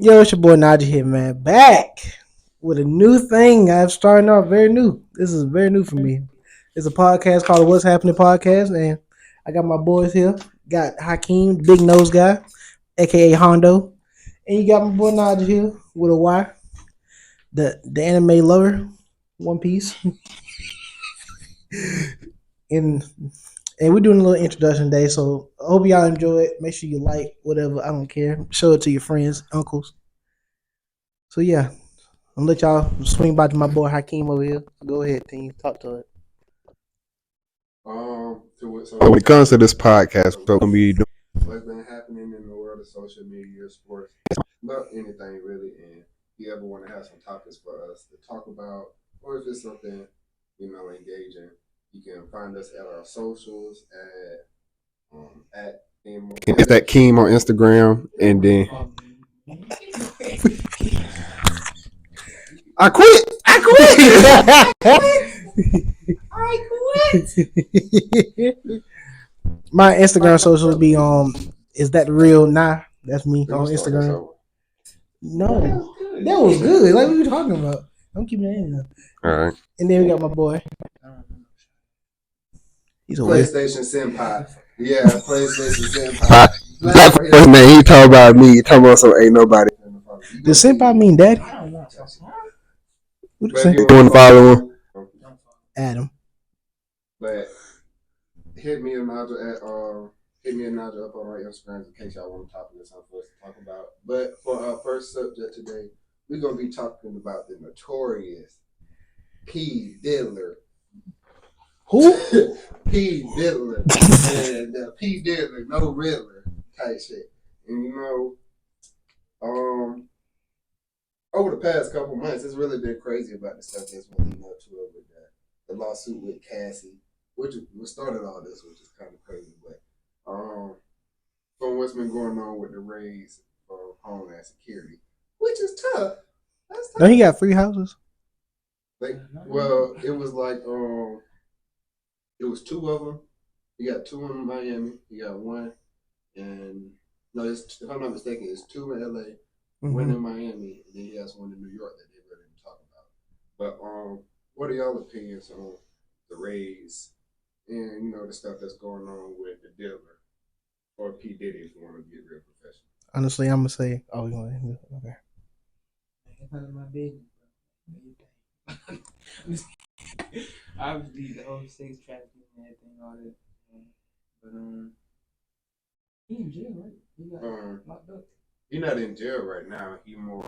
Yo, it's your boy Najee here, man. Back with a new thing. I'm starting off very new. This is very new for me. It's a podcast called What's Happening Podcast, and I got my boys here. Got Hakeem, the big nose guy, aka Hondo, and you got my boy Najee here with a Y, the anime lover, One Piece, and we're doing a little introduction day. So I hope y'all enjoy it. Make sure you like whatever. I don't care. Show it to your friends, uncles. So yeah. I'm gonna let y'all swing by to my boy Hakeem over here. Go ahead, team. Talk to it. So when it comes to this podcast, so we're gonna be doing what's been happening in the world of social media, sports, about anything really. And if you ever want to have some topics for us to talk about, or if it's something engaging, you can find us at our socials at it's that Keem on Instagram, and then I quit. My Instagram social be is that real? Nah, that's me on Instagram. No, that was good. Like what you talking about? I'm keeping that in there. All right. And then we got my boy. He's a PlayStation Senpai. Yeah, PlayStation Senpai. That man, he talking about me. He talking about some ain't nobody. Does Senpai mean daddy? But if you want to follow him, Adam. But hit me and Naja up on our Instagrams in case y'all want to topic or something for us to talk about. But for our first subject today, we're gonna be talking about the notorious P. Diddler. Who? P. Diddler. And P. Diddler, no Riddler type shit. And over the past couple months, it's really been crazy about the stuff that's been leading up to it with the lawsuit with Cassie, which started all this, which is kind of crazy. But from what's been going on with the raids for Homeland Security, which is tough. That's tough. No, he got 3 houses. Well, it was like it was 2 of them. He got 2 in Miami. He got 1, and no, if I'm not mistaken, it's 2 in LA. Mm-hmm. 1 in Miami, and then he has 1 in New York that they really didn't talk about. But what are y'all opinions on the raids and the stuff that's going on with the Diddler or P. Diddy if you want to get real professional? Honestly, I'm gonna say, okay. It's none of my business, bro. Obviously, the whole sex trafficking and everything, all that. But he in jail, right? He got locked up. He's not in jail right now. He more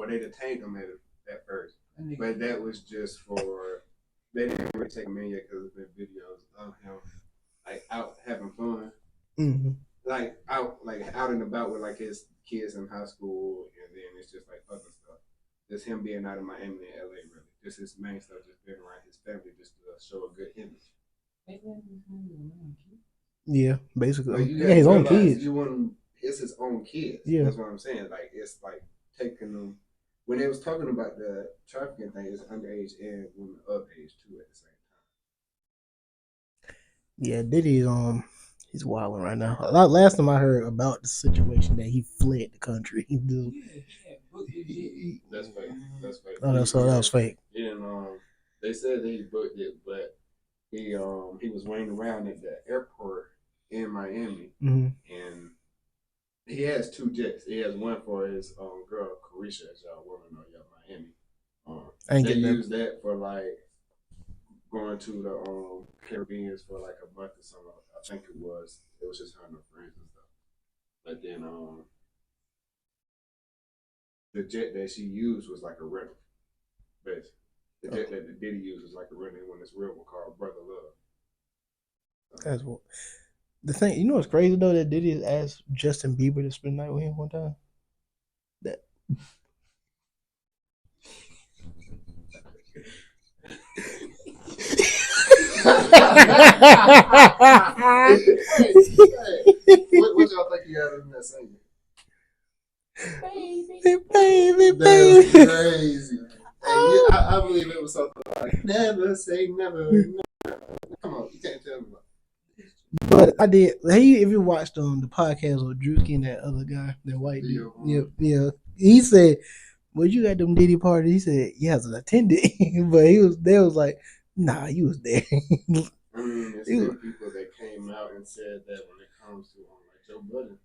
they detained him at first, but that was just for they didn't really take him in yet because there's been videos of him like out having fun, like out and about with like his kids in high school, and then it's just like other stuff. Just him being out in Miami and LA, really. Just his main stuff, just being around his family, just to show a good image. Yeah, basically. Yeah, his own kids. It's his own kids. Yeah. That's what I'm saying. Like, it's like taking them. When they was talking about the trafficking thing, it's underage and women of age too at the same time. Yeah, Diddy's he's wilding right now. Last time I heard about the situation that he fled the country. That's fake. That's fake. Oh, that was fake. And they said that he booked it, but he was waiting around at the airport in Miami, and he has 2 jets. He has 1 for his girl, Carisha, as y'all women know, y'all Miami. They use that for like going to the Caribbean for like a month or something. I think it was just her and her friends and stuff. But then the jet that she used was like a rental. Basically. The jet that the Diddy used was like a rental when it's real one called Brother Love. That's what. The thing, what's crazy though, that Diddy asked Justin Bieber to spend the night with him one time. That. What y'all think you had in that segment? Baby. That's crazy. I believe it was something like never say never. Come on, you can't tell me. But I did. Hey, if you watched the podcast with Drewski and that other guy, that white dude, yeah, he said, "Well, you at them Diddy party?" He said, "Yeah, as an attendant," but he was there. Was like, "Nah, you was there." I mean, there's He was- still people that came out and said that when it comes to like Joe Budden,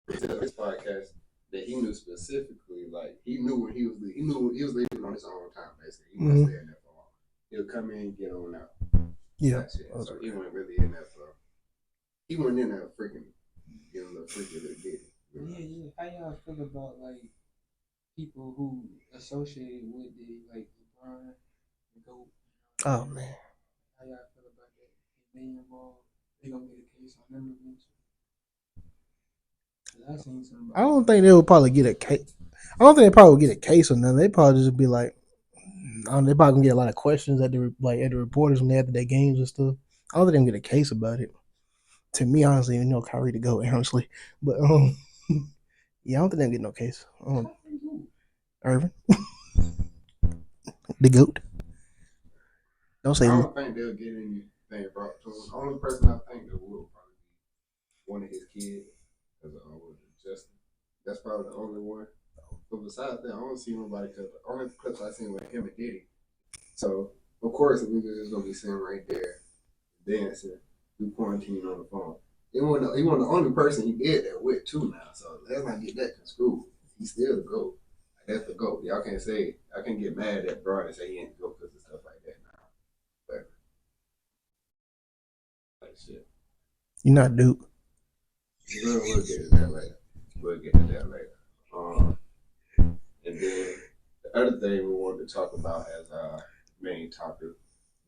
he said on his podcast that he knew specifically, like he knew when he knew when he was leaving on his own time. Basically, he wasn't staying there for long. He'll come in, get on out. yeah. That's it. So he wasn't really in there for. He wasn't in there freaking getting the freaking little Diddy. Yeah, yeah. How y'all feel about like people who associated with the like LeBron, the GOAT? Oh man, How y'all feel about that? If they involved, they gonna get a case on them eventually. 'Cause I seen I somebody. don't think they would probably get a case. I don't think they probably would get a case or nothing. They probably just be like, they probably gonna get a lot of questions at the reporters when they after their games and stuff. I don't think they gonna get a case about it. To me, honestly, Kyrie to go, honestly, but yeah, I don't think they get no case. Irvin, the goat. Don't I say don't think they'll get anything brought to him. The only person I think that will probably be one of his kids, as Justin. That's probably the only one. But besides that, I don't see nobody because the only clips I seen with him and Diddy. So of course, the niggas is gonna be sitting right there dancing, do quarantine on the phone. He wasn't the only person he did that with too now. So let's not get that construed. He's still the GOAT. That's the GOAT. Y'all can't say I can get mad at Brian and say he ain't the GOAT because of stuff like that now. But like shit. you're not Duke. We'll get to that later. We'll get to that later. And then the other thing we wanted to talk about as our main topic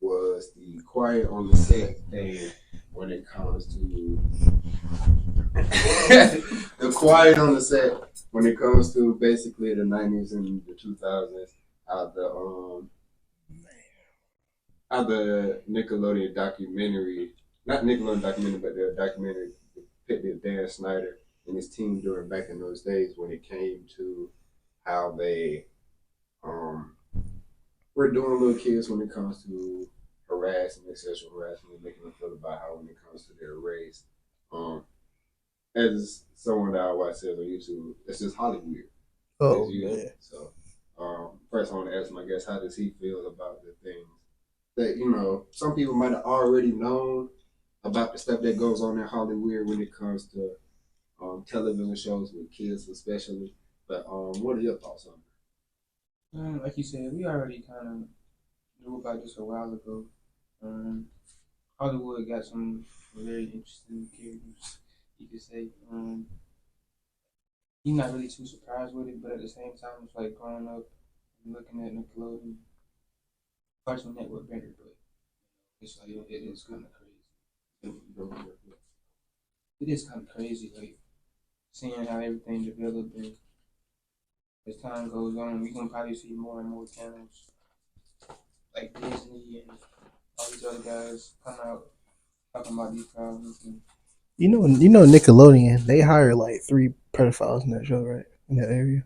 was the quiet on the set thing when it comes to the quiet on the set when it comes to basically the 90s and the 2000s how the Nickelodeon documentary, not Nickelodeon documentary, but the documentary depicted Dan Snyder and his team during back in those days when it came to how they were doing little kids when it comes to harassment, sexual harassment, making them feel about how when it comes to their race. As someone that I watch says on YouTube, it's just Hollywood. Oh you know. man. So first I want to ask my guest, how does he feel about the things that, some people might have already known about the stuff that goes on in Hollywood when it comes to television shows with kids especially. But what are your thoughts on it? Like you said, we already kind of knew about this a while ago. Hollywood got some very interesting characters, you could say. You're not really too surprised with it, but at the same time, it's like growing up and looking at Nickelodeon, Cartoon Network better, but it's like it is kind of crazy. It is kind of crazy, like seeing how everything developed, and as time goes on, we're gonna probably see more and more channels like Disney and all these other guys come out talking about these problems. And Nickelodeon. They hire like 3 pedophiles in that show, right? In that area.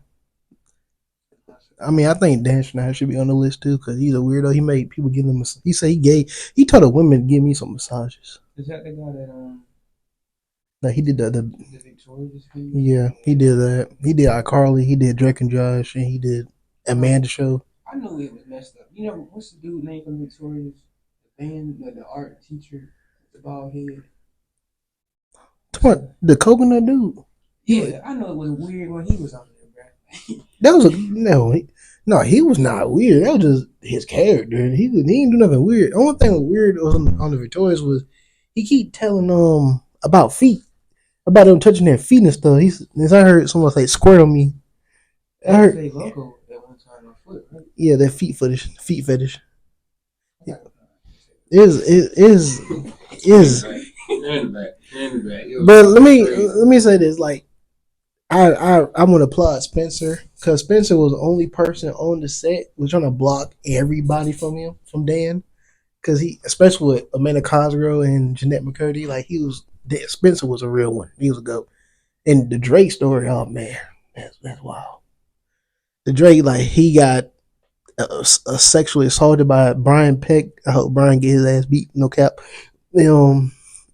I mean, I think Dan Schneider should be on the list too because he's a weirdo. He made people give them. He said he told a woman to give me some massages. is that the guy that Like he did the Victoria's thing? yeah, he did that. He did iCarly. He did Drake and Josh, and he did Amanda Show. I knew it was messed up. You know, what's the dude name from Victoria's? The band, the art teacher, the bald head. What the coconut dude? Yeah, I know it was weird when he was on there, bro. That was no. He was not weird. That was just his character. He didn't do nothing weird. The only thing weird was on the Victorious was he keep telling about feet, about them touching their feet and stuff. I heard someone say squirt on me. I heard logo at one time on foot, right? yeah, that feet fetish. Is but let me say this, like I want to applaud Spencer because Spencer was the only person on the set was trying to block everybody from him, from Dan, because he, especially with Amanda Cosgrove and Jeanette McCurdy, like Spencer was a real one. He was a goat. And the Drake story, oh man, that's wild. The Drake, like he got sexually assaulted by Brian Peck. I hope Brian get his ass beat. No cap.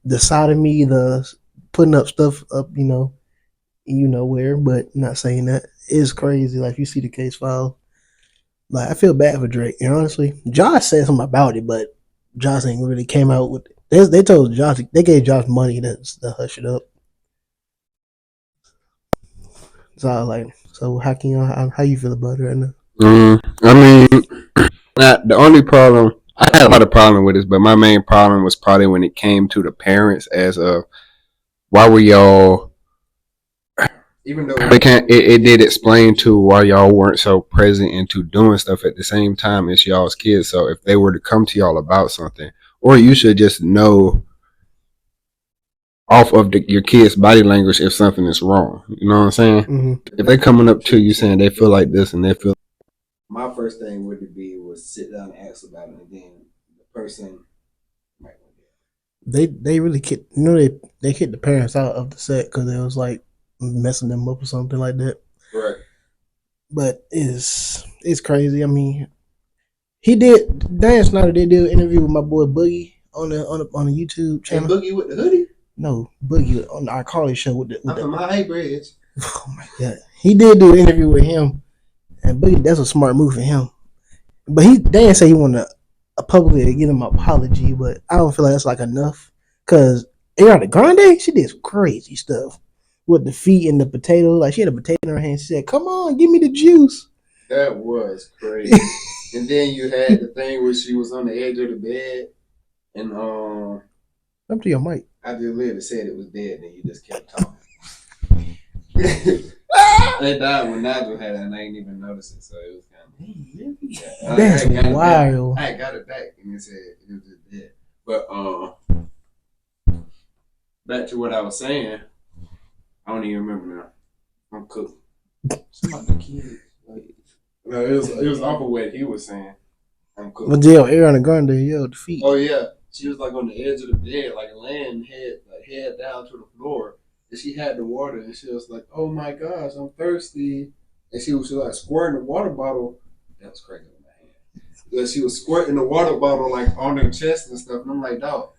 The sodomy, the putting up stuff up, where, but not saying that. it's crazy. Like you see the case file. Like I feel bad for Drake. And honestly, Josh said something about it, but Josh ain't really came out with. They told Josh they gave Josh money to hush it up. So I was like, so how can you how you feel about it right now? I mean, the only problem I had a lot of problem with this, but my main problem was probably when it came to the parents, as of why were y'all. Even though It did explain to why y'all weren't so present into doing stuff at the same time as y'all's kids. So if they were to come to y'all about something, or you should just know off of your kid's body language if something is wrong. You know what I'm saying? Mm-hmm. If they coming up to you saying they feel like this and they feel, my first thing would be was sit down and ask about it, and then the person might want to. They really kicked they kicked the parents out of the set because it was like messing them up or something like that. Right. But it's crazy. I mean, he did Dan Snyder did do an interview with my boy Boogie on a YouTube Hey, channel. Boogie with the hoodie. No, Boogie on our college show with I'm from my high grades. Oh my god, he did do an interview with him, and Boogie that's a smart move for him. But Dan said he wanted to publicly give him an apology, but I don't feel like that's like enough because Ariana Grande she did some crazy stuff with the feet and the potato. Like she had a potato in her hand. She said, "Come on, give me the juice." That was crazy. And then you had the thing where she was on the edge of the bed, and Up to your mic. I just literally said it was dead, and you just kept talking. They died when Nigel had it, and I ain't even noticed it, so it was kind of. That's wild. I got it back, and it said it was just dead. But back to what I was saying, I don't even remember now. I'm cooked. Some of the kids, like, No, it was off of what he was saying. I'm cooked. But yo, Ariana Grande, yo, the feet. Oh yeah, she was like on the edge of the bed, like laying head down to the floor, and she had the water, and she was like, "Oh my gosh, I'm thirsty," and she was like squirting the water bottle. That was crazy in my hand. Yeah, she was squirting the water bottle like on her chest and stuff, and I'm like, dog,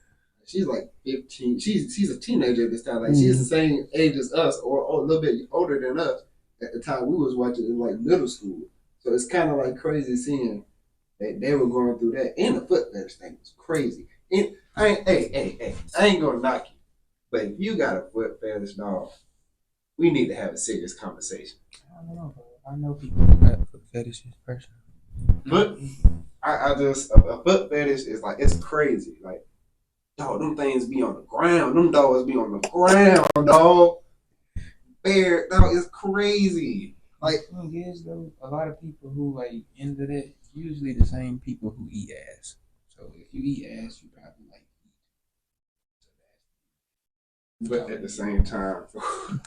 she's like 15. She's a teenager at this time. Like she's the same age as us, or a little bit older than us at the time we was watching in like middle school. So it's kind of like crazy seeing. They were going through that, and the foot fetish thing was crazy. And I ain't gonna knock you, but if you got a foot fetish, dog, we need to have a serious conversation. I don't know, bro. I know people who got foot fetishes personally. But I just a foot fetish is like it's crazy. Like, dog, them things be on the ground. Them dogs be on the ground, dog. Bear, dog, it's crazy. Like, the thing is, though, a lot of people who like into that usually the same people who eat ass. So if you eat ass, you probably like eat. but at the same time,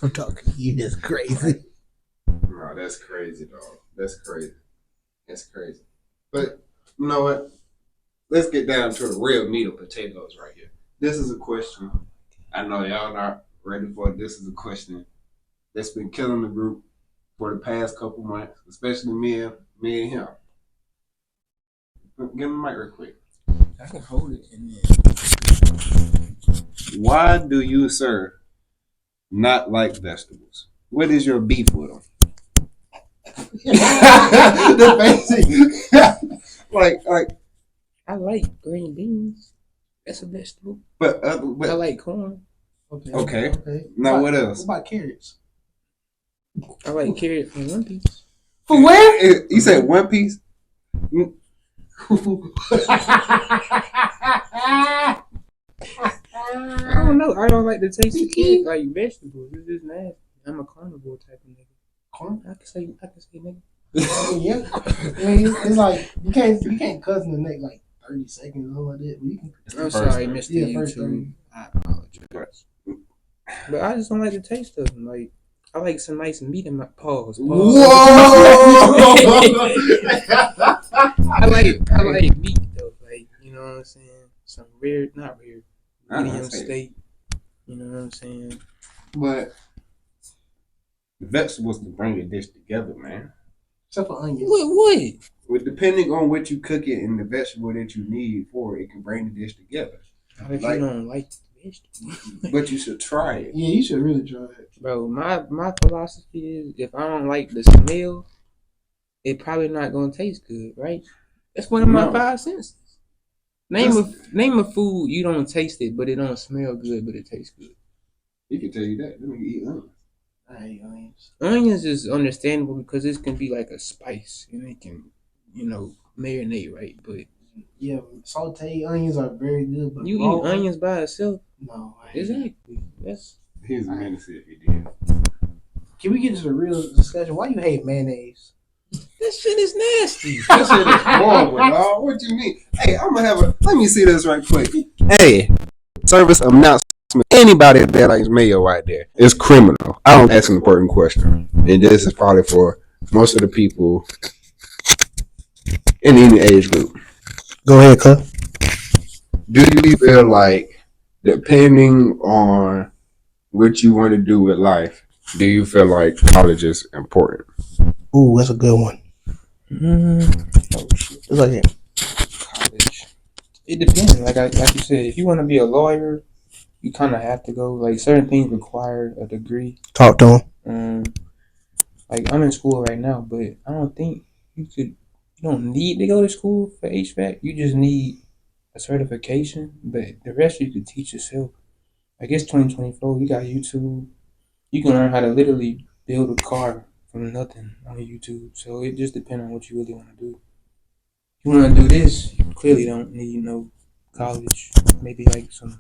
I'm talking to you. That's crazy. no, that's crazy, dog. That's crazy. That's crazy. But you know what? Let's get down to the real meat of potatoes right here. This is a question. I know y'all not ready for it. This is a question that's been killing the group for the past couple months, especially me and him. Give him the mic real quick. I can hold it in there. Why do you, sir, not like vegetables? What is your beef with them? The basic, like I like green beans. That's a vegetable. but I like corn. Okay. Now what else? What about carrots? I like carrot from One Piece. For where? You said One Piece? I don't know. I don't like the taste of carrot like vegetables. It's just nasty. I'm a carnivore type of nigga. Corn? I can say nigga. Yeah. I mean, it's like you can't cuss in the neck like 30 seconds or something like that. But you can. I'm sorry, Mr. Yeah, first YouTube. I apologize. But I just don't like the taste of them. Like, I like some nice meat in my paws. Whoa! I like meat though. Like, you know what I'm saying? Some rare, not rare, medium steak. You know what I'm saying? But the vegetables can bring a dish together, man. Except for onions. What? With depending on what you cook it and the vegetable that you need for it, it can bring the dish together. If Like- you don't like vegetable. But you should try it. Yeah, you should really try it. Bro, my philosophy is if I don't like the smell, it probably not gonna taste good, right? That's one of my No. 5 senses. Name a food you don't taste it, but it don't smell good, but it tastes good. He can tell you that. Let me eat onions. I hate onions. Onions is understandable because it can be like a spice and it can, marinate right. But Yeah, sauteed onions are very good. But you raw eat onions by itself, No, I hate it. exactly. That's He's a menace if he did. Can we get to the real discussion? Why you hate mayonnaise? that shit is nasty. That shit is horrible, dog. What you mean? Hey, I'm gonna have a. Let me see this right quick. Hey, service announcement. Anybody that likes mayo right there is criminal. I don't ask an important question, and this is probably for most of the people in any age group. Go ahead, cuz. Do you feel like, depending on what you want to do with life, do you feel like college is important? Ooh, that's a good one. It's like College. It depends. Like you said, if you want to be a lawyer, you kind of have to go. Like certain things require a degree. talk to him. Like I'm in school right now, but I don't think you don't need to go to school for HVAC. You just need a certification, but the rest you could teach yourself. I guess 2024, you got YouTube. You can learn how to literally build a car from nothing on YouTube. So it just depends on what you really want to do. If you want to do this, you clearly don't need no college. Maybe like some.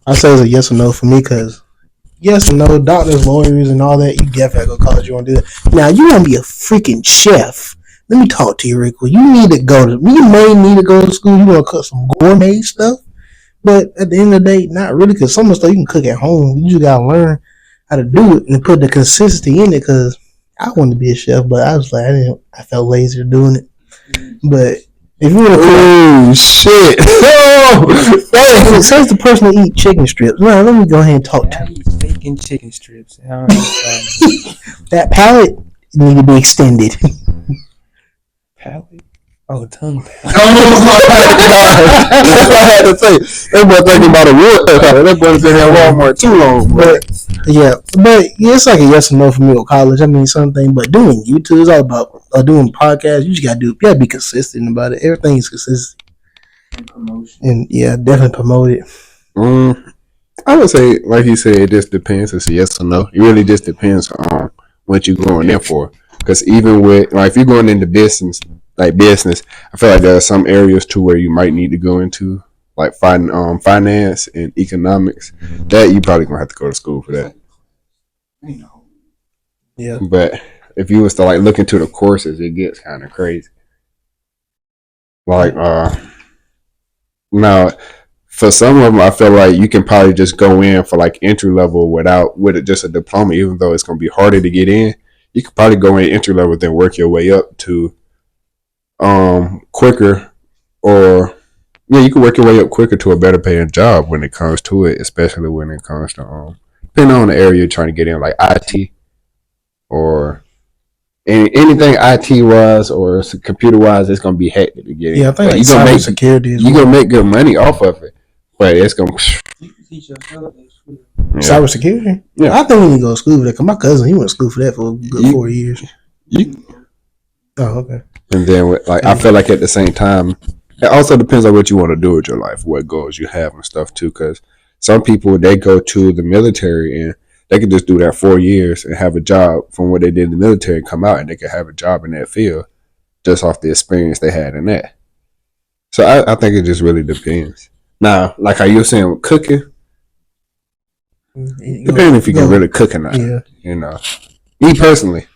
I say it's a yes or no for me because yes and no, doctors, lawyers, and all that. You definitely go to college. You want to do that. Now you want to be a freaking chef. Let me talk to you, Rick. You need to go to. You may need to go to school. You want to cook some gourmet stuff, but at the end of the day, not really, because some of the stuff you can cook at home. You just gotta learn how to do it and put the consistency in it. Because I wanted to be a chef, but I was like, I felt lazy doing it. But if you want to, oh shit! it says the person to eat chicken strips. Now let me go ahead and talk to I him. eat steak and chicken strips. I don't know. That palate need to be extended. Palate? Oh, tongue palate. Oh my god! I had to say that boy thinking about a wood. That boy's been at Walmart too long. But it's like a yes or no for me with college. I mean, something, but doing YouTube is all about doing podcasts. You just you gotta be consistent about it. Everything is consistent. And promotion. And yeah, definitely promote it. I would say, like you said, it just depends. It's a yes or no. It really just depends on what you're going in for. Because even with, like, if you're going into business, I feel like there are some areas too where you might need to go into, like finance and economics. That you probably gonna have to go to school for that. Yeah. But if you was to like look into the courses, it gets kind of crazy. Like now, for some of them, I feel like you can probably just go in for like entry level with just a diploma, even though it's gonna be harder to get in. You could probably go in entry level, then work your way up to quicker, or you can work your way up quicker to a better paying job when it comes to it, especially when it comes to depending on the area you're trying to get in, like IT or anything IT wise or computer wise. It's gonna be hectic to get in. Yeah, I think like cybersecurity. You're gonna make good money off of it, but it's gonna. You can teach yourself at school. Cybersecurity? Yeah. I think we need to go to school for that. Because my cousin, he went to school for that for a good 4 years. Oh, okay. And then, I feel like at the same time, it also depends on what you want to do with your life, what goals you have and stuff too. Because some people, they go to the military and they can just do that 4 years and have a job from what they did in the military and come out and they can have a job in that field just off the experience they had in that. So I think it just really depends. Now, like how you were saying with cooking, depending if you can really cook or not. Yeah. You know, me personally,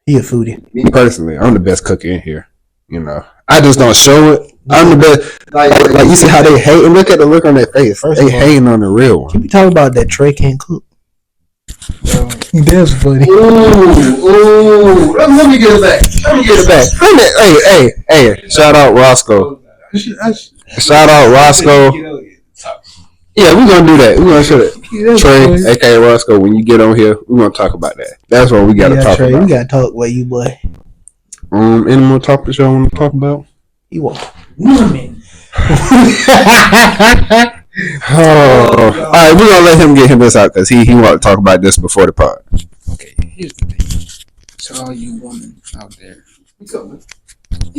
he a foodie. Me personally, I'm the best cook in here. You know, I just don't show it. I'm the best. Like you see how they hate and look at the look on their face. They hating on the real one. You be talking about that Trey can't cook. That's funny. Ooh. Let me get it back. Hey. Shout out Roscoe. Shout out Roscoe. Yeah, we're gonna do that. We're gonna show it. Trey, aka Roscoe, when you get on here, we're gonna talk about that. That's what we gotta talk Trey, about. We gotta talk about you, boy. Any more topics y'all want to talk about? You want women. Oh, all right, we're gonna let him get him this out because he want to talk about this before the pod. Okay, here's the thing. To all you women out there, you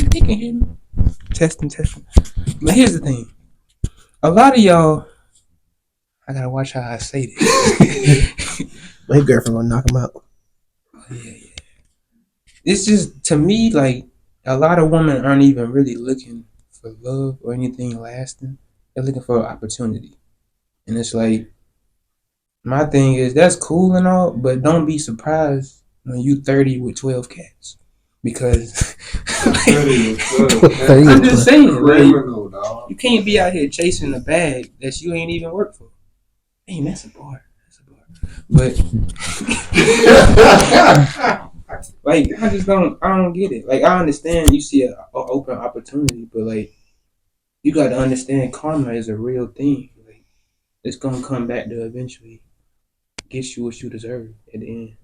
can hear me. Testing. But here's the thing. A lot of y'all, I gotta watch how I say this. My girlfriend gonna knock him out. Yeah. It's just, to me, like, a lot of women aren't even really looking for love or anything lasting. They're looking for an opportunity. And it's like, my thing is, that's cool and all, but don't be surprised when you 30 with 12 cats. Because I'm just saying, like, you can't be out here chasing a bag that you ain't even worked for. Damn, that's a bar. But like, I don't get it. Like, I understand you see an open opportunity, but like, you got to understand karma is a real thing. Like, it's gonna come back to eventually get you what you deserve at the end.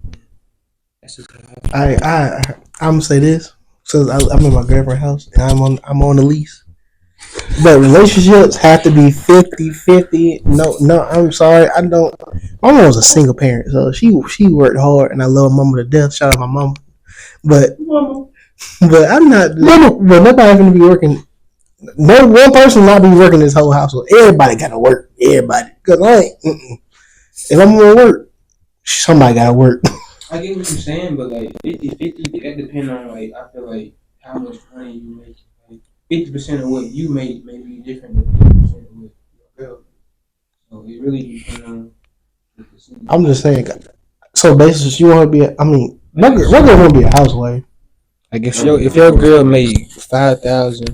That's just how I'm gonna say this. So I'm in my girlfriend's house and I'm on the lease. But relationships have to be 50-50. No, I'm sorry. I don't. My mom was a single parent, so she worked hard, and I love mama to death. Shout out my mama. But I'm not. But nobody gonna be working. No one person not be working this whole household. Everybody gotta work. Everybody, because I ain't. If I'm gonna work, somebody gotta work. I get what you're saying, but like 50-50, that depends on, like, I feel like how much money you make. Like 50% of what you make may be different than 50% of what your girl. So it really depends on the percentage. I'm just saying. So basically, you want to be. My girl want to be a housewife. Like, if your girl made 5,000,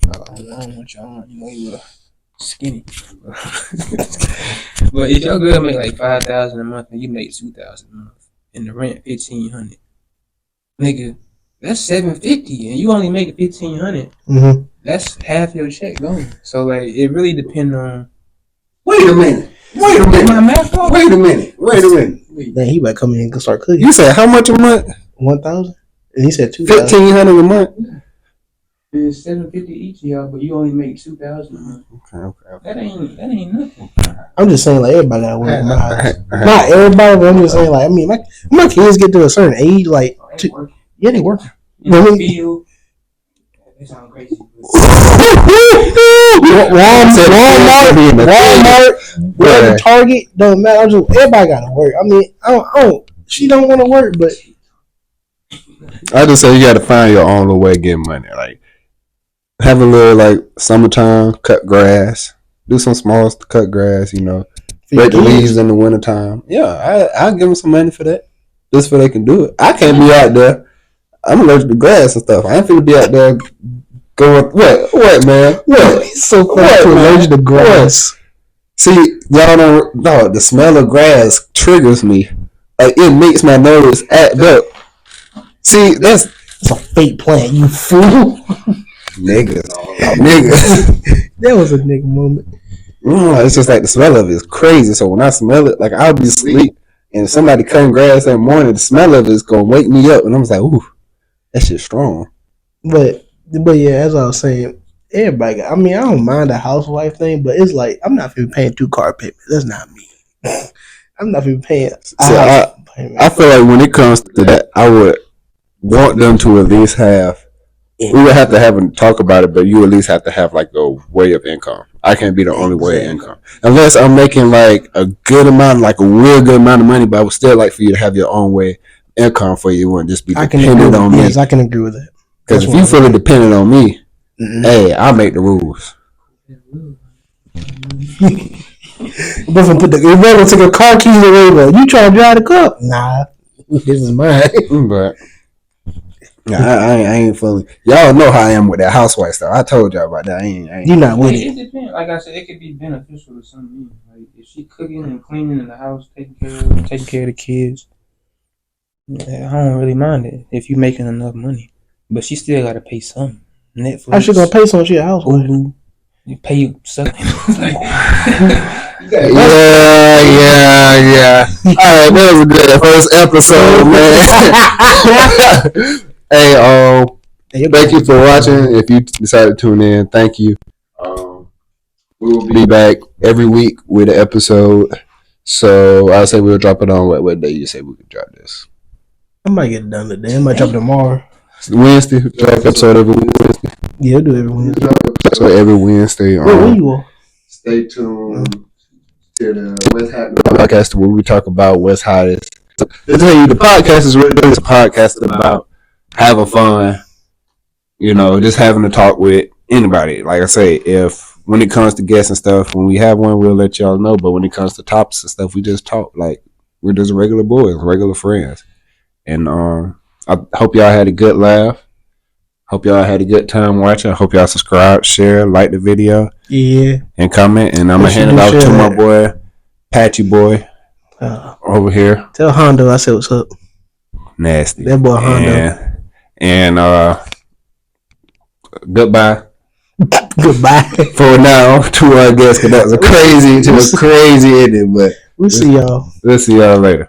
I don't want y'all. You know you were skinny. But if your girl make like 5,000 a month and you make 2,000 a month, and the rent 1,500, nigga, that's 750, and you only make 1,500. Mm-hmm. That's half your check going. So like, it really depends on. Wait a minute. My math off? Wait a minute. Then he might come in and start cooking. You said how much a month? 1,000, and he said 2,000. 1,500 a month. It's 750 each of y'all, but you only make 2,000 a month. Okay. That ain't nothing. I'm just saying, like, everybody gotta work in my house. Not everybody, but I'm just saying, like, I mean, my kids get to a certain age, like, yeah, they work. In the field, that sounds crazy. Walmart, Target, don't matter. Everybody gotta work. I mean, I don't. She don't want to work, but I just say you got to find your own little way of getting money. Like, have a little, like, summertime, cut grass, do some small cut grass, break the leaves in the wintertime. Yeah, I'll give them some money for that, just so they can do it. I can't be out there. I'm allergic to grass and stuff. I ain't finna be out there going, what, man? What? He's so funny to allergic to grass. See, y'all don't know, the smell of grass triggers me. Like, it makes my nose act up. See, that's a fake plant, you fool. Niggas. That was a nigga moment. It's just like the smell of it is crazy. So when I smell it, like, I'll be asleep and if somebody cutting grass that morning, the smell of it is gonna wake me up, and I'm just like, ooh, that shit's strong. But yeah, as I was saying, everybody. I don't mind the housewife thing, but it's like I'm not even paying 2 car payments. That's not me. I'm not even paying. I feel like when it comes to that, I would want them to at least have. We would have to have a talk about it, but you at least have to have like a way of income. I can't be the only way of income unless I'm making like a good amount, like a real good amount of money. But I would still like for you to have your own way of income for you and just be dependent on me. Yes, I can agree with that. Because if you fully dependent on me, hey, I'll make the rules. But if put the take a car keys away, but you try to drive the car? Nah, this is mine. But I ain't fully. Y'all know how I am with that housewife stuff. I told y'all about that. I ain't. You not with it. It depends. Like I said, it could be beneficial to some men. Like if she cooking and cleaning in the house, taking care of the kids, I don't really mind it if you making enough money. But she still got to pay something. Netflix. How she gonna pay something? She a housewife. Hulu. You pay something. Yeah. All right, that was a good first episode, man. Hey, thank you for watching. If you decided to tune in, thank you. We will Be back every week with an episode. So I'll say we'll drop it on what day you say we can drop this. I might get it done today. I might drop it tomorrow. Wednesday, drop episode every Wednesday. Yeah, I'll do it every Wednesday. So every Wednesday. Where you are? Stay tuned to the What's Happening podcast where we talk about what's hottest. So, to tell you, the podcast is really just a podcast about having fun. You know, just having to talk with anybody. Like I say, if when it comes to guests and stuff, when we have one, we'll let y'all know. But when it comes to topics and stuff, we just talk like we're just regular boys, regular friends. And I hope y'all had a good laugh. Hope y'all had a good time watching. I hope y'all subscribe, share, like the video. Yeah. And comment. And I'm going to hand it off to my boy, Patchy Boy, over here. Tell Hondo I said what's up. Nasty. That boy Hondo. And goodbye. Goodbye. For now, to our guests, because that was a crazy ending, but we'll see y'all. We'll see y'all later.